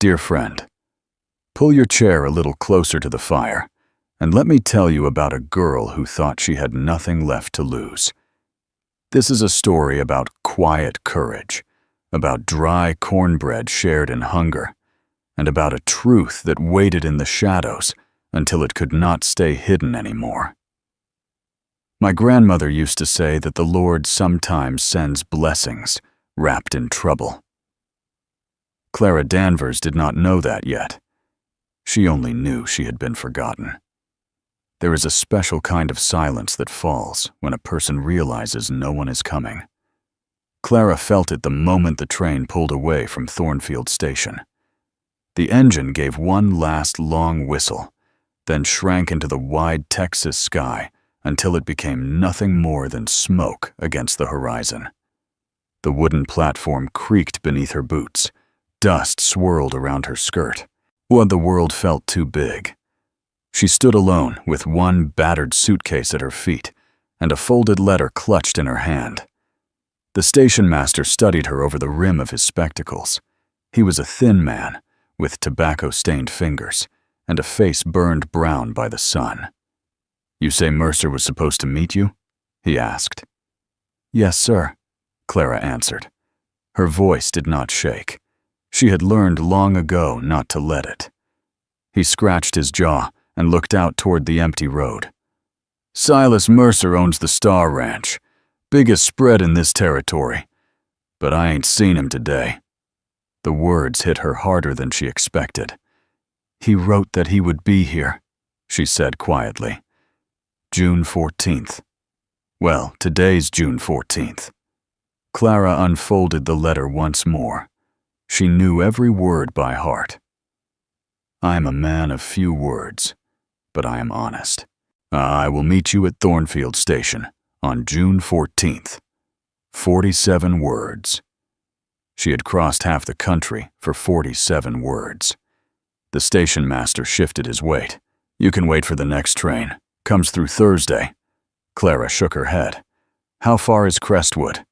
Dear friend, pull your chair a little closer to the fire, and let me tell you about a girl who thought she had nothing left to lose. This is a story about quiet courage, about dry cornbread shared in hunger, and about a truth that waited in the shadows until it could not stay hidden anymore. My grandmother used to say that the Lord sometimes sends blessings wrapped in trouble. Clara Danvers did not know that yet. She only knew she had been forgotten. There is a special kind of silence that falls when a person realizes no one is coming. Clara felt it the moment the train pulled away from Thornfield Station. The engine gave one last long whistle, then shrank into the wide Texas sky until it became nothing more than smoke against the horizon. The wooden platform creaked beneath her boots. Dust swirled around her skirt. The world felt too big. She stood alone with one battered suitcase at her feet and a folded letter clutched in her hand. The station master studied her over the rim of his spectacles. He was a thin man with tobacco-stained fingers and a face burned brown by the sun. "You say Mercer was supposed to meet you?" he asked. "Yes, sir," Clara answered. Her voice did not shake. She had learned long ago not to let it. He scratched his jaw and looked out toward the empty road. "Silas Mercer owns the Star Ranch, biggest spread in this territory, but I ain't seen him today." The words hit her harder than she expected. "He wrote that he would be here," she said quietly. "June 14th. Well, today's June 14th. Clara unfolded the letter once more. She knew every word by heart. "I am a man of few words, but I am honest. I will meet you at Thornfield Station on June 14th. 47 words. She had crossed half the country for 47 words. The station master shifted his weight. "You can wait for the next train. Comes through Thursday." Clara shook her head. "How far is Crestwood?"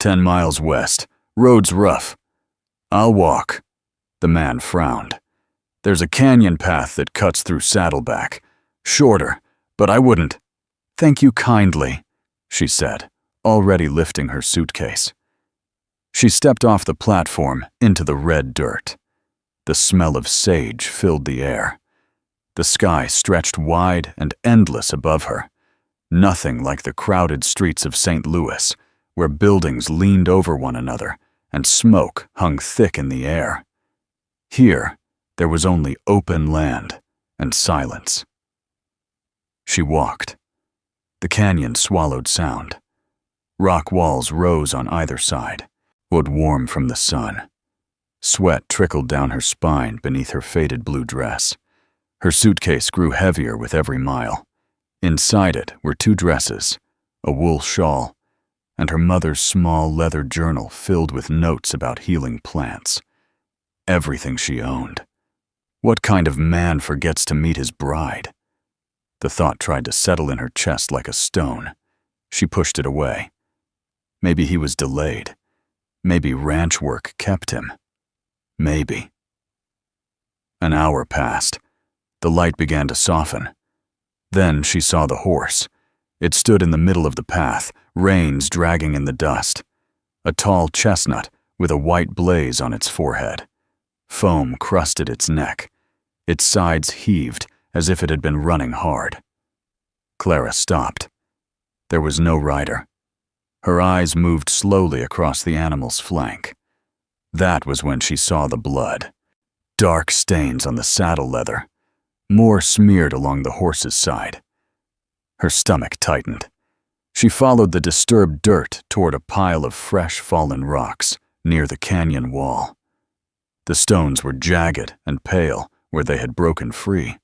10 miles west. Road's rough." "I'll walk." The man frowned. "There's a canyon path that cuts through Saddleback. Shorter, but I wouldn't." "Thank you kindly," she said, already lifting her suitcase. She stepped off the platform into the red dirt. The smell of sage filled the air. The sky stretched wide and endless above her, nothing like the crowded streets of St. Louis, where buildings leaned over one another and smoke hung thick in the air. Here, there was only open land and silence. She walked. The canyon swallowed sound. Rock walls rose on either side, wood warm from the sun. Sweat trickled down her spine beneath her faded blue dress. Her suitcase grew heavier with every mile. Inside it were 2 dresses, a wool shawl, and her mother's small leather journal filled with notes about healing plants. Everything she owned. What kind of man forgets to meet his bride? The thought tried to settle in her chest like a stone. She pushed it away. Maybe he was delayed. Maybe ranch work kept him. Maybe. An hour passed. The light began to soften. Then she saw the horse. It stood in the middle of the path, reins dragging in the dust. A tall chestnut with a white blaze on its forehead. Foam crusted its neck. Its sides heaved as if it had been running hard. Clara stopped. There was no rider. Her eyes moved slowly across the animal's flank. That was when she saw the blood. Dark stains on the saddle leather. More smeared along the horse's side. Her stomach tightened. She followed the disturbed dirt toward a pile of fresh fallen rocks near the canyon wall. The stones were jagged and pale where they had broken free.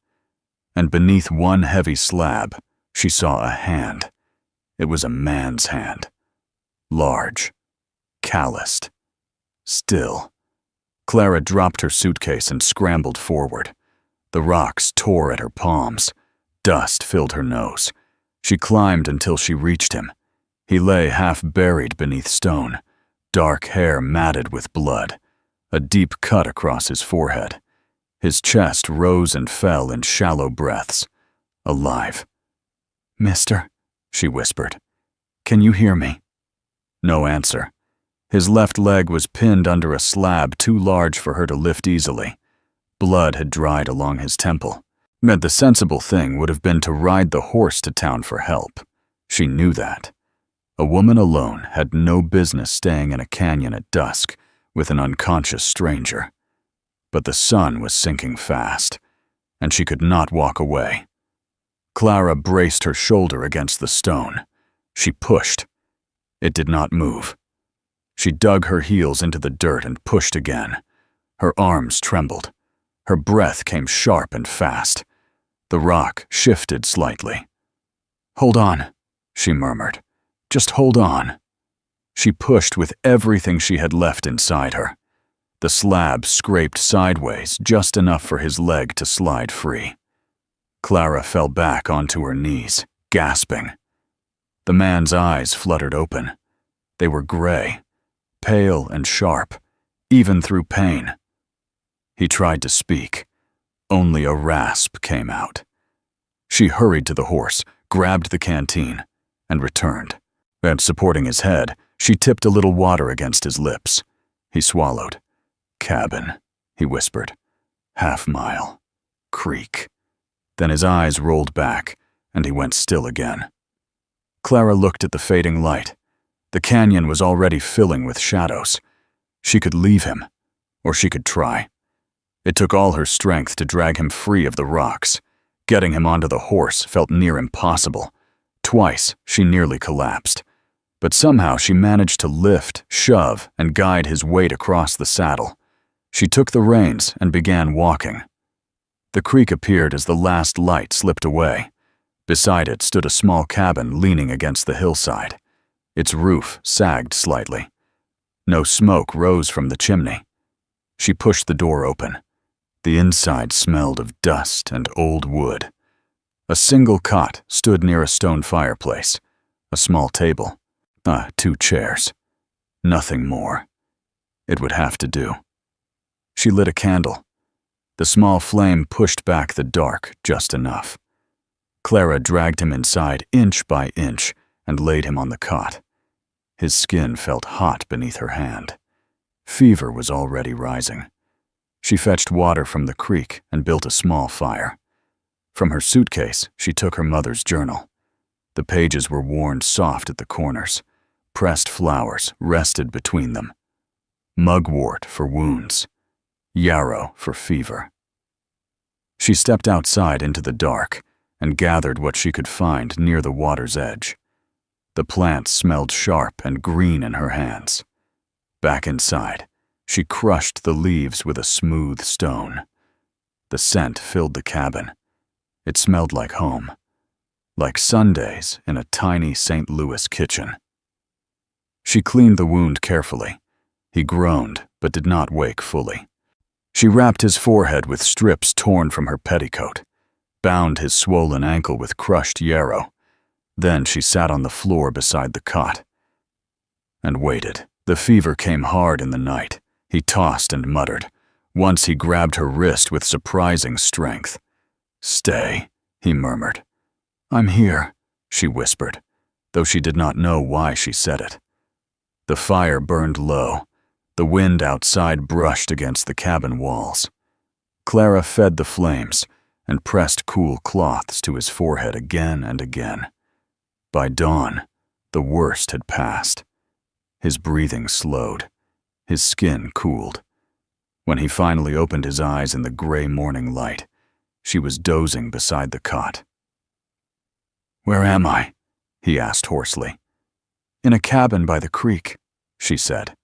And beneath one heavy slab, she saw a hand. It was a man's hand. Large. Calloused. Still. Clara dropped her suitcase and scrambled forward. The rocks tore at her palms. Dust filled her nose. She climbed until she reached him. He lay half buried beneath stone, dark hair matted with blood, a deep cut across his forehead. His chest rose and fell in shallow breaths. Alive. "Mister," she whispered, "can you hear me?" No answer. His left leg was pinned under a slab too large for her to lift easily. Blood had dried along his temple. The sensible thing would have been to ride the horse to town for help. She knew that. A woman alone had no business staying in a canyon at dusk with an unconscious stranger. But the sun was sinking fast, and she could not walk away. Clara braced her shoulder against the stone. She pushed. It did not move. She dug her heels into the dirt and pushed again. Her arms trembled. Her breath came sharp and fast. The rock shifted slightly. "Hold on," she murmured. "Just hold on." She pushed with everything she had left inside her. The slab scraped sideways just enough for his leg to slide free. Clara fell back onto her knees, gasping. The man's eyes fluttered open. They were gray, pale and sharp, even through pain. He tried to speak. Only a rasp came out. She hurried to the horse, grabbed the canteen, and returned. And supporting his head, she tipped a little water against his lips. He swallowed. "Cabin," he whispered. "Half-mile. Creek." Then his eyes rolled back, and he went still again. Clara looked at the fading light. The canyon was already filling with shadows. She could leave him, or she could try. It took all her strength to drag him free of the rocks. Getting him onto the horse felt near impossible. Twice, she nearly collapsed. But somehow she managed to lift, shove, and guide his weight across the saddle. She took the reins and began walking. The creek appeared as the last light slipped away. Beside it stood a small cabin leaning against the hillside. Its roof sagged slightly. No smoke rose from the chimney. She pushed the door open. The inside smelled of dust and old wood. A single cot stood near a stone fireplace. A small table. 2 chairs. Nothing more. It would have to do. She lit a candle. The small flame pushed back the dark just enough. Clara dragged him inside inch by inch and laid him on the cot. His skin felt hot beneath her hand. Fever was already rising. She fetched water from the creek and built a small fire. From her suitcase, she took her mother's journal. The pages were worn soft at the corners. Pressed flowers rested between them. Mugwort for wounds. Yarrow for fever. She stepped outside into the dark and gathered what she could find near the water's edge. The plants smelled sharp and green in her hands. Back inside, she crushed the leaves with a smooth stone. The scent filled the cabin. It smelled like home, like Sundays in a tiny St. Louis kitchen. She cleaned the wound carefully. He groaned, but did not wake fully. She wrapped his forehead with strips torn from her petticoat, bound his swollen ankle with crushed yarrow. Then she sat on the floor beside the cot and waited. The fever came hard in the night. He tossed and muttered. Once he grabbed her wrist with surprising strength. "Stay," he murmured. "I'm here," she whispered, though she did not know why she said it. The fire burned low. The wind outside brushed against the cabin walls. Clara fed the flames and pressed cool cloths to his forehead again and again. By dawn, the worst had passed. His breathing slowed. His skin cooled. When he finally opened his eyes in the gray morning light, she was dozing beside the cot. "Where am I?" he asked hoarsely. "In a cabin by the creek," she said.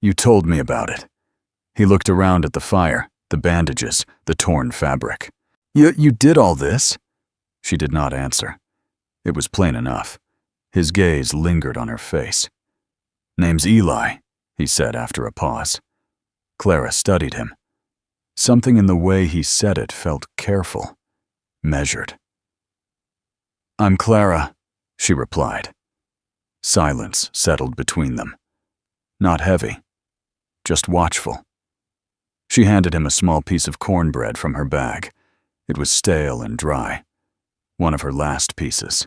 "You told me about it." He looked around at the fire, the bandages, the torn fabric. You did all this?" She did not answer. It was plain enough. His gaze lingered on her face. "Name's Eli," he said after a pause. Clara studied him. Something in the way he said it felt careful, measured. "I'm Clara," she replied. Silence settled between them. Not heavy, just watchful. She handed him a small piece of cornbread from her bag. It was stale and dry, one of her last pieces.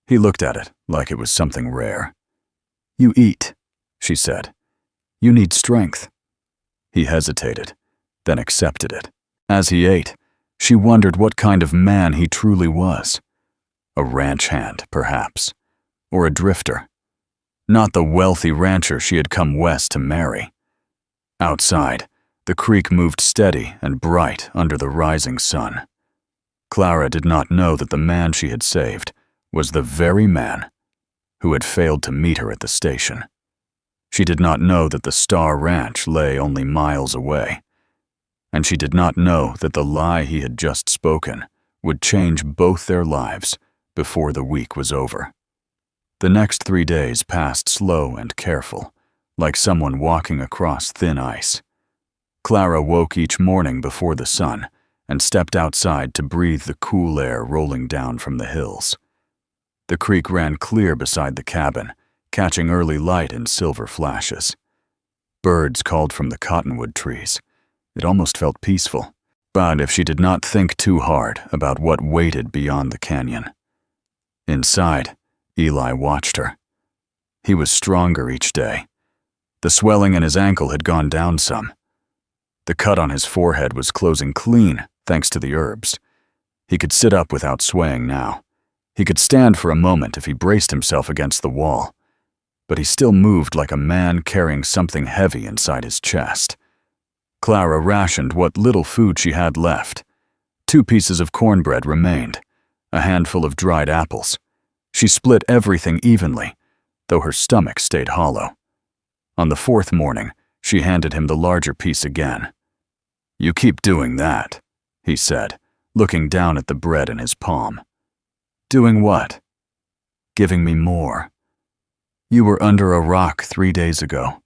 He looked at it like it was something rare. "You eat," she said. "You need strength." He hesitated, then accepted it. As he ate, she wondered what kind of man he truly was. A ranch hand, perhaps, or a drifter. Not the wealthy rancher she had come west to marry. Outside, the creek moved steady and bright under the rising sun. Clara did not know that the man she had saved was the very man who had failed to meet her at the station. She did not know that the Star Ranch lay only miles away. And she did not know that the lie he had just spoken would change both their lives before the week was over. The next 3 days passed slow and careful, like someone walking across thin ice. Clara woke each morning before the sun and stepped outside to breathe the cool air rolling down from the hills. The creek ran clear beside the cabin, catching early light in silver flashes. Birds called from the cottonwood trees. It almost felt peaceful, but if she did not think too hard about what waited beyond the canyon. Inside, Eli watched her. He was stronger each day. The swelling in his ankle had gone down some. The cut on his forehead was closing clean thanks to the herbs. He could sit up without swaying now. He could stand for a moment if he braced himself against the wall. But he still moved like a man carrying something heavy inside his chest. Clara rationed what little food she had left. 2 pieces of cornbread remained, a handful of dried apples. She split everything evenly, though her stomach stayed hollow. On the 4th morning, she handed him the larger piece again. "You keep doing that," he said, looking down at the bread in his palm. "Doing what?" "Giving me more." "You were under a rock 3 days ago,"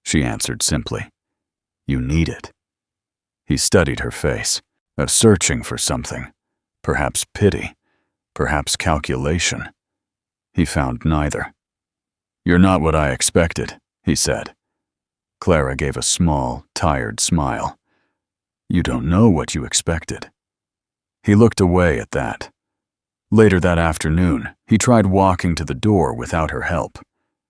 she answered simply. "You need it." He studied her face, searching for something, perhaps pity, perhaps calculation. He found neither. "You're not what I expected," he said. Clara gave a small, tired smile. "You don't know what you expected." He looked away at that. Later that afternoon, he tried walking to the door without her help.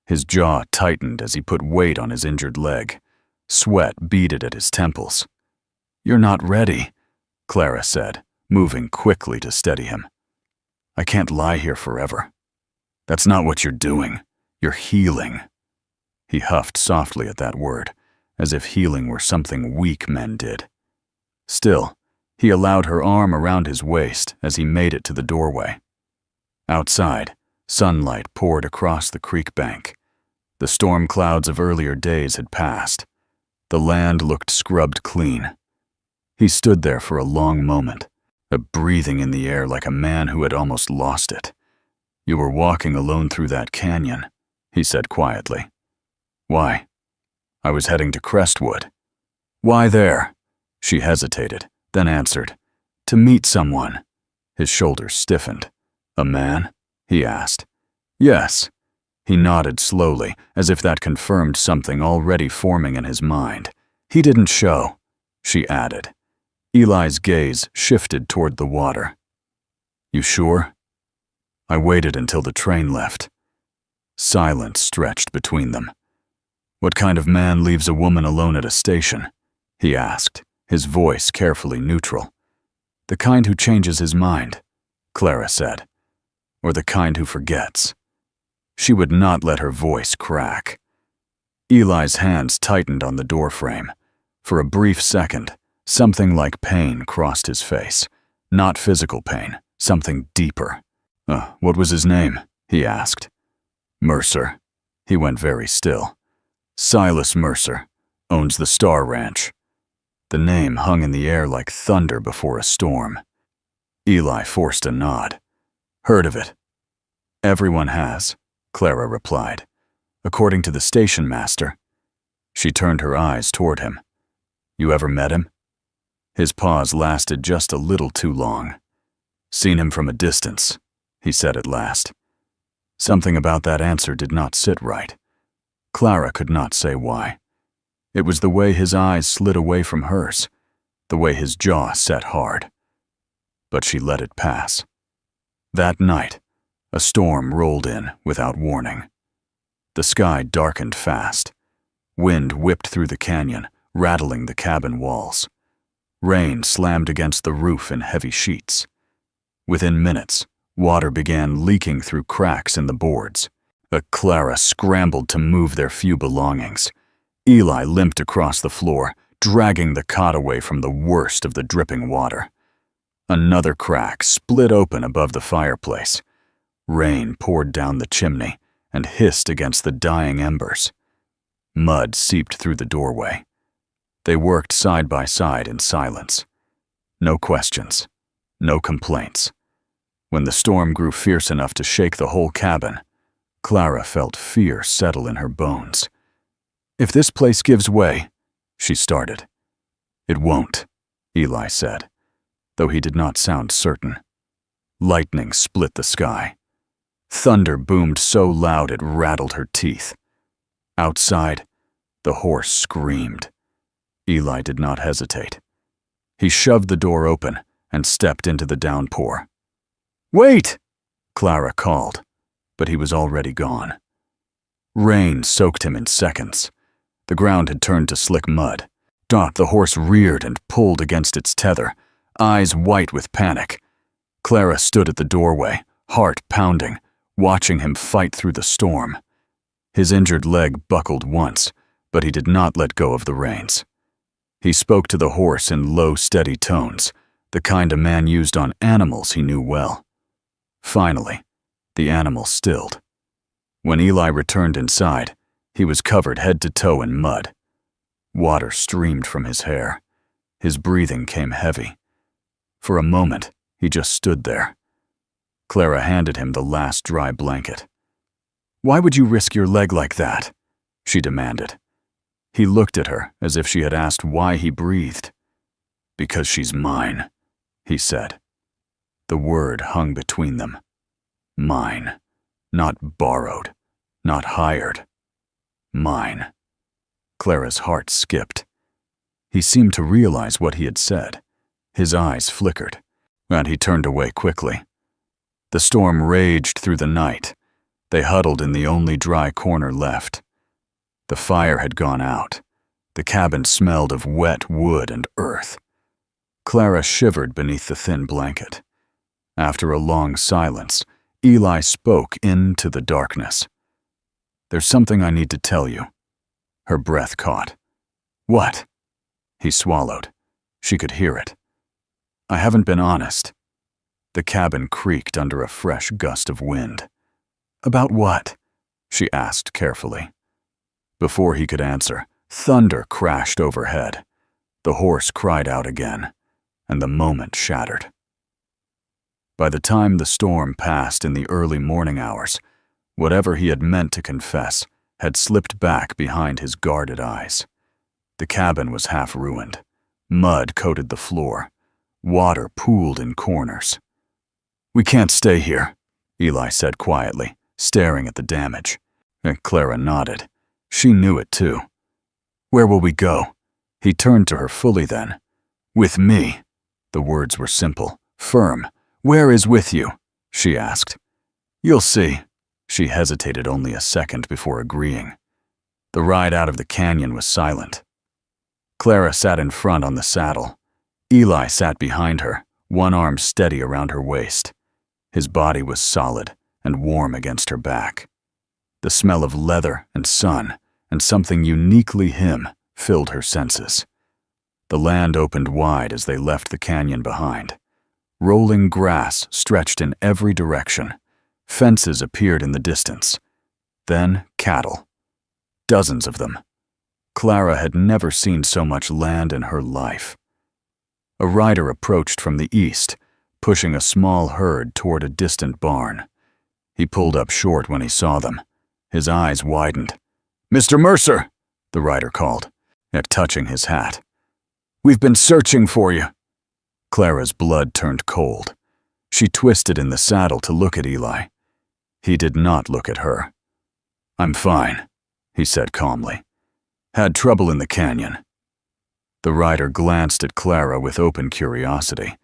His jaw tightened as he put weight on his injured leg. Sweat beaded at his temples. "You're not ready," Clara said, moving quickly to steady him. "I can't lie here forever. That's not what you're doing. You're healing." He huffed softly at that word, as if healing were something weak men did. Still, he allowed her arm around his waist as he made it to the doorway. Outside, sunlight poured across the creek bank. The storm clouds of earlier days had passed. The land looked scrubbed clean. He stood there for a long moment, breathing in the air like a man who had almost lost it. "You were walking alone through that canyon," he said quietly. "Why?" "I was heading to Crestwood." "Why there?" She hesitated, then answered, "To meet someone." His shoulders stiffened. "A man?" he asked. "Yes." He nodded slowly, as if that confirmed something already forming in his mind. "He didn't show," she added. Eli's gaze shifted toward the water. "You sure?" "I waited until the train left." Silence stretched between them. "What kind of man leaves a woman alone at a station?" he asked, his voice carefully neutral. "The kind who changes his mind," Clara said. "Or the kind who forgets." She would not let her voice crack. Eli's hands tightened on the doorframe. For a brief second, something like pain crossed his face. Not physical pain, something deeper. What was his name?" he asked. "Mercer." He went very still. "Silas Mercer. Owns the Star Ranch." The name hung in the air like thunder before a storm. Eli forced a nod. "Heard of it." "Everyone has," Clara replied. "According to the station master." She turned her eyes toward him. "You ever met him?" His pause lasted just a little too long. "Seen him from a distance," he said at last. Something about that answer did not sit right. Clara could not say why. It was the way his eyes slid away from hers, the way his jaw set hard. But she let it pass. That night, a storm rolled in without warning. The sky darkened fast. Wind whipped through the canyon, rattling the cabin walls. Rain slammed against the roof in heavy sheets. Within minutes, water began leaking through cracks in the boards. Clara scrambled to move their few belongings. Eli limped across the floor, dragging the cot away from the worst of the dripping water. Another crack split open above the fireplace. Rain poured down the chimney and hissed against the dying embers. Mud seeped through the doorway. They worked side by side in silence. No questions, no complaints. When the storm grew fierce enough to shake the whole cabin, Clara felt fear settle in her bones. "If this place gives way," she started. "It won't," Eli said, though he did not sound certain. Lightning split the sky. Thunder boomed so loud it rattled her teeth. Outside, the horse screamed. Eli did not hesitate. He shoved the door open and stepped into the downpour. "Wait!" Clara called, but he was already gone. Rain soaked him in seconds. The ground had turned to slick mud. The horse reared and pulled against its tether, eyes white with panic. Clara stood at the doorway, heart pounding, watching him fight through the storm. His injured leg buckled once, but he did not let go of the reins. He spoke to the horse in low, steady tones, the kind a man used on animals he knew well. Finally, the animal stilled. When Eli returned inside, he was covered head to toe in mud. Water streamed from his hair. His breathing came heavy. For a moment, he just stood there. Clara handed him the last dry blanket. "Why would you risk your leg like that?" she demanded. He looked at her as if she had asked why he breathed. "Because she's mine," he said. The word hung between them. Mine. Not borrowed. Not hired. Mine. Clara's heart skipped. He seemed to realize what he had said. His eyes flickered, and he turned away quickly. The storm raged through the night. They huddled in the only dry corner left. The fire had gone out. The cabin smelled of wet wood and earth. Clara shivered beneath the thin blanket. After a long silence, Eli spoke into the darkness. "There's something I need to tell you." Her breath caught. "What?" He swallowed. She could hear it. "I haven't been honest." The cabin creaked under a fresh gust of wind. "About what?" she asked carefully. Before he could answer, thunder crashed overhead. The horse cried out again, and the moment shattered. By the time the storm passed in the early morning hours, whatever he had meant to confess had slipped back behind his guarded eyes. The cabin was half ruined. Mud coated the floor. Water pooled in corners. "We can't stay here," Eli said quietly, staring at the damage. Clara nodded. She knew it too. "Where will we go?" He turned to her fully then. "With me." The words were simple, firm. "Where is with you?" she asked. "You'll see." She hesitated only a second before agreeing. The ride out of the canyon was silent. Clara sat in front on the saddle. Eli sat behind her, one arm steady around her waist. His body was solid and warm against her back. The smell of leather and sun and something uniquely him filled her senses. The land opened wide as they left the canyon behind. Rolling grass stretched in every direction. Fences appeared in the distance. Then cattle. Dozens of them. Clara had never seen so much land in her life. A rider approached from the east, pushing a small herd toward a distant barn. He pulled up short when he saw them. His eyes widened. "Mr. Mercer!" the rider called, touching his hat. "We've been searching for you." Clara's blood turned cold. She twisted in the saddle to look at Eli. He did not look at her. "I'm fine," he said calmly. Had trouble in the canyon. The rider glanced at Clara with open curiosity,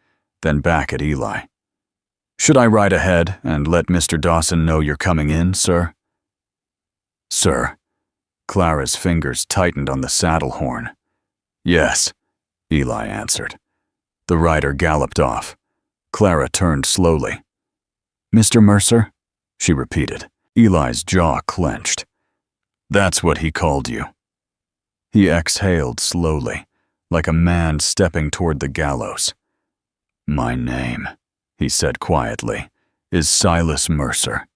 then back at Eli. Should I ride ahead and let Mr. Dawson know you're coming in, sir? Sir. Clara's fingers tightened on the saddle horn. Yes, Eli answered. The rider galloped off. Clara turned slowly. Mr. Mercer? She repeated. Eli's jaw clenched. That's what he called you. He exhaled slowly, like a man stepping toward the gallows. My name, he said quietly, is Silas Mercer.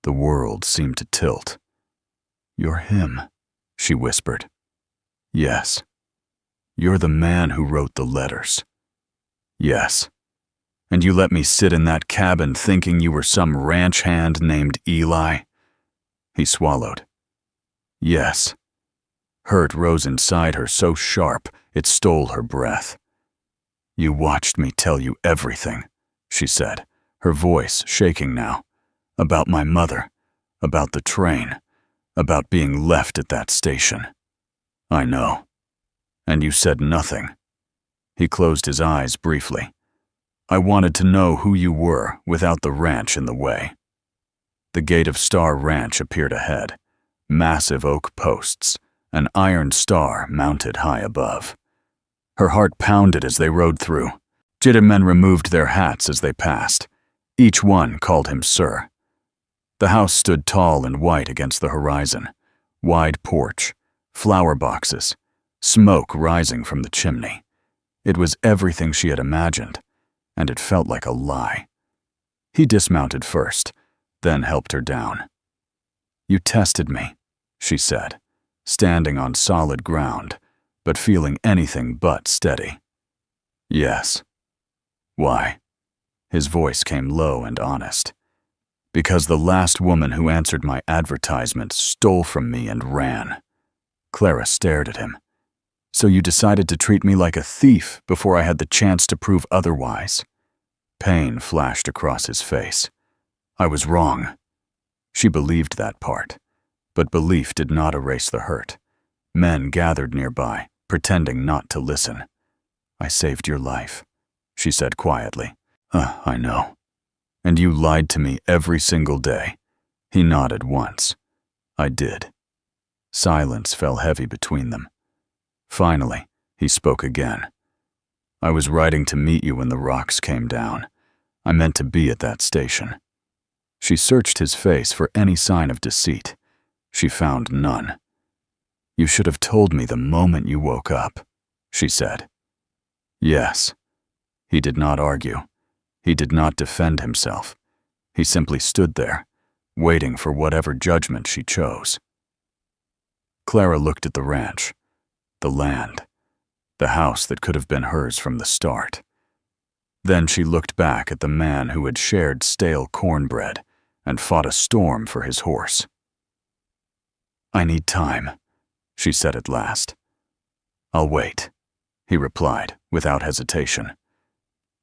The world seemed to tilt. You're him, she whispered. Yes. You're the man who wrote the letters. Yes. And you let me sit in that cabin thinking you were some ranch hand named Eli? He swallowed. Yes. Hurt rose inside her so sharp it stole her breath. You watched me tell you everything, she said, her voice shaking now. About my mother, about the train, about being left at that station. I know. And you said nothing. He closed his eyes briefly. I wanted to know who you were without the ranch in the way. The gate of Star Ranch appeared ahead, massive oak posts, an iron star mounted high above. Her heart pounded as they rode through. Gentlemen removed their hats as they passed. Each one called him Sir. The house stood tall and white against the horizon. Wide porch, flower boxes, smoke rising from the chimney. It was everything she had imagined, and it felt like a lie. He dismounted first, then helped her down. You tested me, she said, standing on solid ground, but feeling anything but steady. Yes. Why? His voice came low and honest. Because the last woman who answered my advertisement stole from me and ran. Clara stared at him. So you decided to treat me like a thief before I had the chance to prove otherwise? Pain flashed across his face. I was wrong. She believed that part, but belief did not erase the hurt. Men gathered nearby, pretending not to listen. I saved your life, she said quietly. I know. And you lied to me every single day. He nodded once. I did. Silence fell heavy between them. Finally, he spoke again. I was riding to meet you when the rocks came down. I meant to be at that station. She searched his face for any sign of deceit. She found none. You should have told me the moment you woke up, she said. Yes. He did not argue. He did not defend himself. He simply stood there, waiting for whatever judgment she chose. Clara looked at the ranch, the land, the house that could have been hers from the start. Then she looked back at the man who had shared stale cornbread and fought a storm for his horse. I need time, she said at last. I'll wait, he replied without hesitation.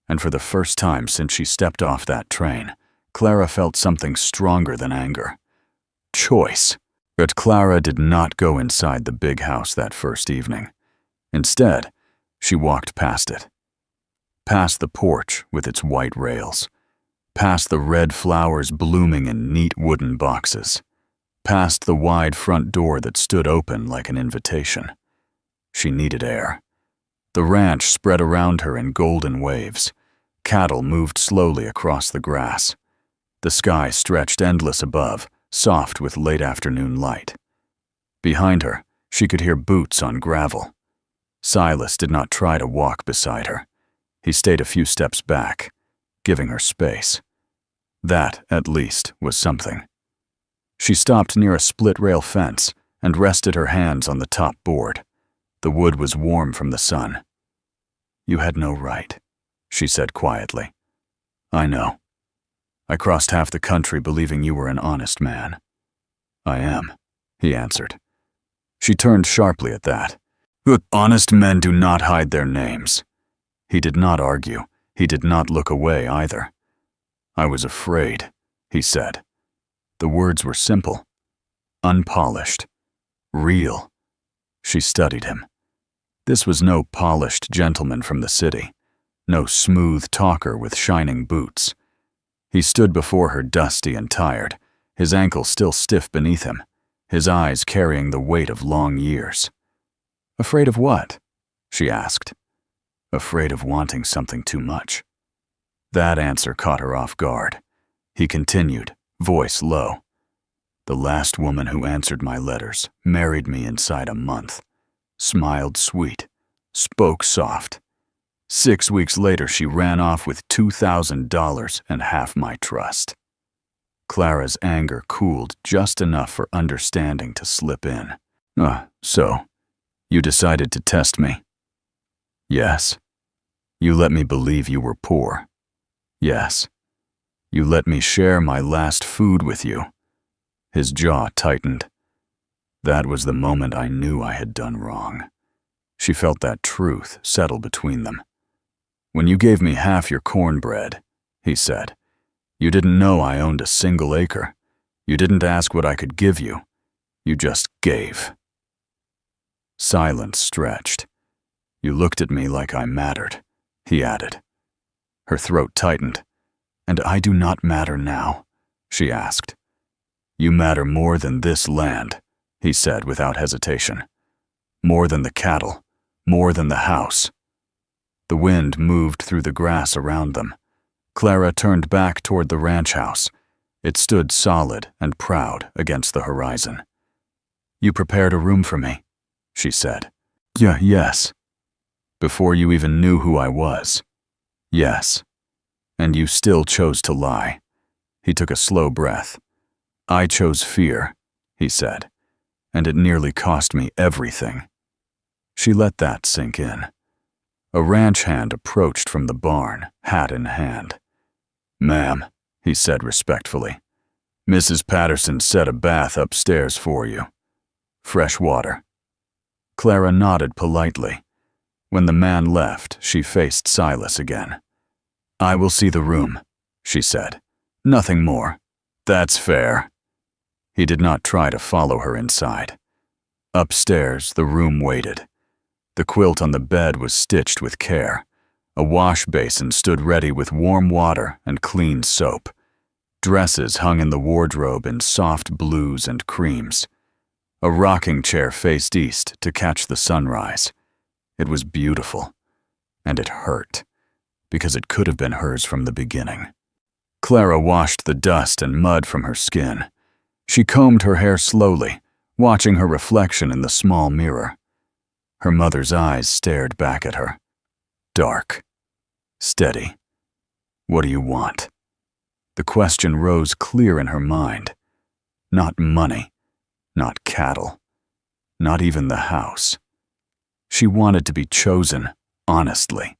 And for the first time since she stepped off that train, Clara felt something stronger than anger. Choice. But Clara did not go inside the big house that first evening. Instead, she walked past it. Past the porch with its white rails. Past the red flowers blooming in neat wooden boxes. Past the wide front door that stood open like an invitation. She needed air. The ranch spread around her in golden waves. Cattle moved slowly across the grass. The sky stretched endless above, soft with late afternoon light. Behind her, she could hear boots on gravel. Silas did not try to walk beside her. He stayed a few steps back, giving her space. That, at least, was something. She stopped near a split-rail fence and rested her hands on the top board. The wood was warm from the sun. You had no right, she said quietly. I know. I crossed half the country believing you were an honest man. I am, he answered. She turned sharply at that. Look, honest men do not hide their names. He did not argue. He did not look away either. I was afraid, he said. The words were simple, unpolished, real, She studied him. This was no polished gentleman from the city, no smooth talker with shining boots. He stood before her dusty and tired, his ankles still stiff beneath him, his eyes carrying the weight of long years. "Afraid of what?" she asked. "Afraid of wanting something too much." That answer caught her off guard. He continued, voice low. "The last woman who answered my letters married me inside a month, smiled sweet, spoke soft. 6 weeks later, she ran off with $2,000 and half my trust." Clara's anger cooled just enough for understanding to slip in. So, you decided to test me?" "Yes." "You let me believe you were poor?" "Yes." "You let me share my last food with you?" His jaw tightened. That was the moment I knew I had done wrong. She felt that truth settle between them. "When you gave me half your cornbread," he said, "you didn't know I owned a single acre. You didn't ask what I could give you. You just gave." Silence stretched. "You looked at me like I mattered," he added. Her throat tightened. "And I do not matter now?" she asked. "You matter more than this land," he said without hesitation. "More than the cattle, more than the house." The wind moved through the grass around them. Clara turned back toward the ranch house. It stood solid and proud against the horizon. "You prepared a room for me," she said. Yes. Before you even knew who I was." "Yes. And you still chose to lie." He took a slow breath. "I chose fear," he said, "and it nearly cost me everything." She let that sink in. A ranch hand approached from the barn, hat in hand. "Ma'am," he said respectfully, "Mrs. Patterson set a bath upstairs for you. Fresh water." Clara nodded politely. When the man left, she faced Silas again. "I will see the room," she said. "Nothing more." "That's fair." He did not try to follow her inside. Upstairs, the room waited. The quilt on the bed was stitched with care. A wash basin stood ready with warm water and clean soap. Dresses hung in the wardrobe in soft blues and creams. A rocking chair faced east to catch the sunrise. It was beautiful, and it hurt, because it could have been hers from the beginning. Clara washed the dust and mud from her skin. She combed her hair slowly, watching her reflection in the small mirror. Her mother's eyes stared back at her. Dark. Steady. "What do you want?" The question rose clear in her mind. Not money. Not cattle. Not even the house. She wanted to be chosen, honestly.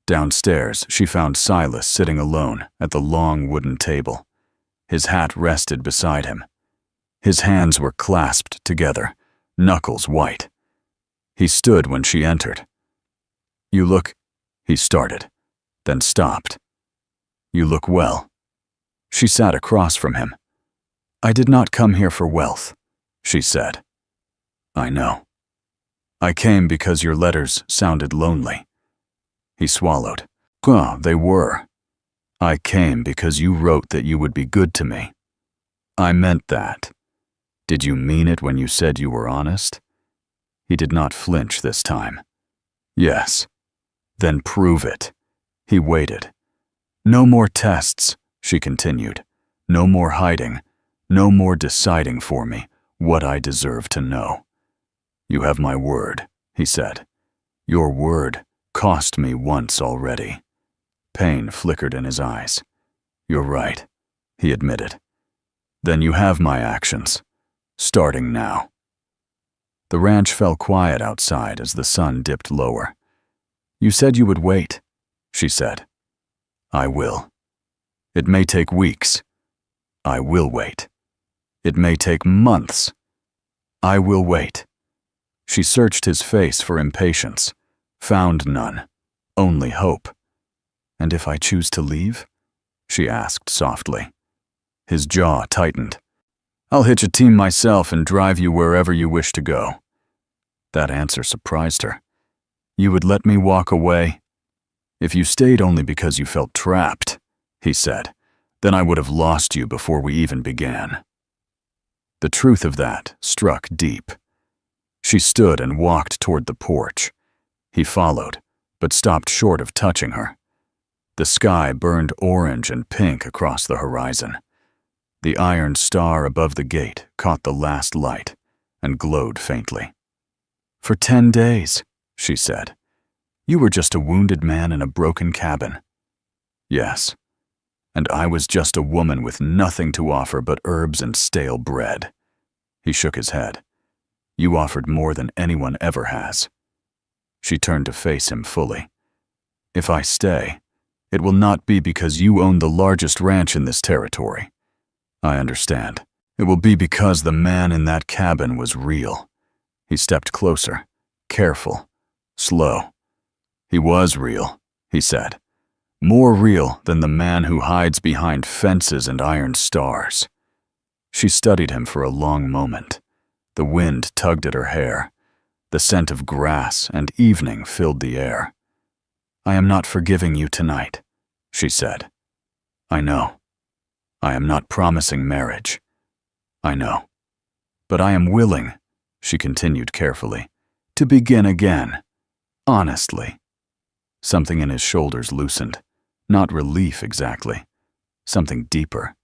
Downstairs, she found Silas sitting alone at the long wooden table. His hat rested beside him. His hands were clasped together, knuckles white. He stood when she entered. "You look," he started, then stopped. "You look well." She sat across from him. "I did not come here for wealth," she said. "I know. I came because your letters sounded lonely." He swallowed. They were. "I came because you wrote that you would be good to me." "I meant that." "Did you mean it when you said you were honest?" He did not flinch this time. "Yes." "Then prove it." He waited. "No more tests," she continued. "No more hiding. No more deciding for me what I deserve to know." "You have my word," he said. "Your word cost me once already." Pain flickered in his eyes. "You're right," he admitted. "Then you have my actions. Starting now." The ranch fell quiet outside as the sun dipped lower. "You said you would wait," she said. "I will. It may take weeks. I will wait. It may take months. I will wait." She searched his face for impatience, found none, only hope. "And if I choose to leave?" she asked softly. His jaw tightened. "I'll hitch a team myself and drive you wherever you wish to go." That answer surprised her. You would let me walk away? If you stayed only because you felt trapped, he said, then I would have lost you before we even began. The truth of that struck deep. She stood and walked toward the porch. He followed, but stopped short of touching her. The sky burned orange and pink across the horizon. The iron star above the gate caught the last light and glowed faintly. For 10 days, she said. You were just a wounded man in a broken cabin. Yes, and I was just a woman with nothing to offer but herbs and stale bread. He shook his head. You offered more than anyone ever has. She turned to face him fully. If I stay, it will not be because you own the largest ranch in this territory. I understand. It will be because the man in that cabin was real. He stepped closer, careful, slow. He was real, he said. More real than the man who hides behind fences and iron stars. She studied him for a long moment. The wind tugged at her hair. The scent of grass and evening filled the air. I am not forgiving you tonight, she said. I know. I am not promising marriage. I know. But I am willing, she continued carefully, to begin again, honestly. Something in his shoulders loosened, not relief exactly, something deeper.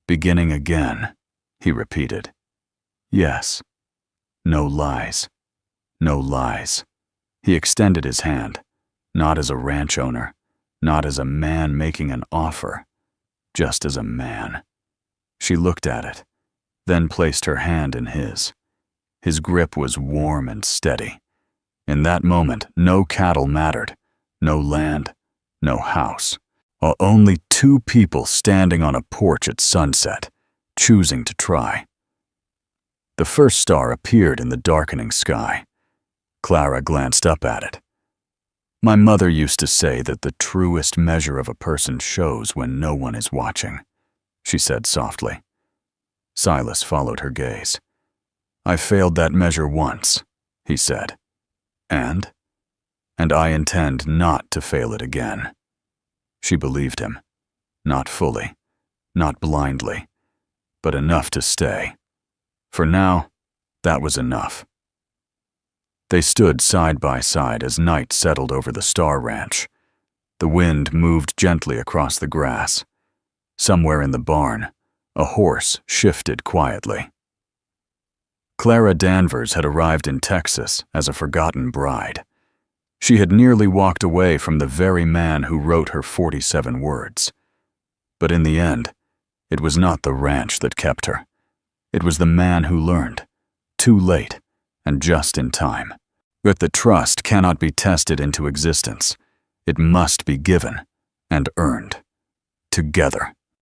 Beginning again, he repeated. Yes. No lies. No lies. He extended his hand, not as a ranch owner, not as a man making an offer, just as a man. She looked at it, then placed her hand in his. His grip was warm and steady. In that moment, no cattle mattered, no land, no house. Only two people standing on a porch at sunset, choosing to try. The first star appeared in the darkening sky. Clara glanced up at it. My mother used to say that the truest measure of a person shows when no one is watching, she said softly. Silas followed her gaze. I failed that measure once, he said. And I intend not to fail it again. She believed him. Not fully, not blindly, but enough to stay. For now, that was enough. They stood side by side as night settled over the Star Ranch. The wind moved gently across the grass. Somewhere in the barn, a horse shifted quietly. Clara Danvers had arrived in Texas as a forgotten bride. She had nearly walked away from the very man who wrote her 47 words. But in the end, it was not the ranch that kept her. It was the man who learned, too late and just in time, that the trust cannot be tested into existence. It must be given and earned, together.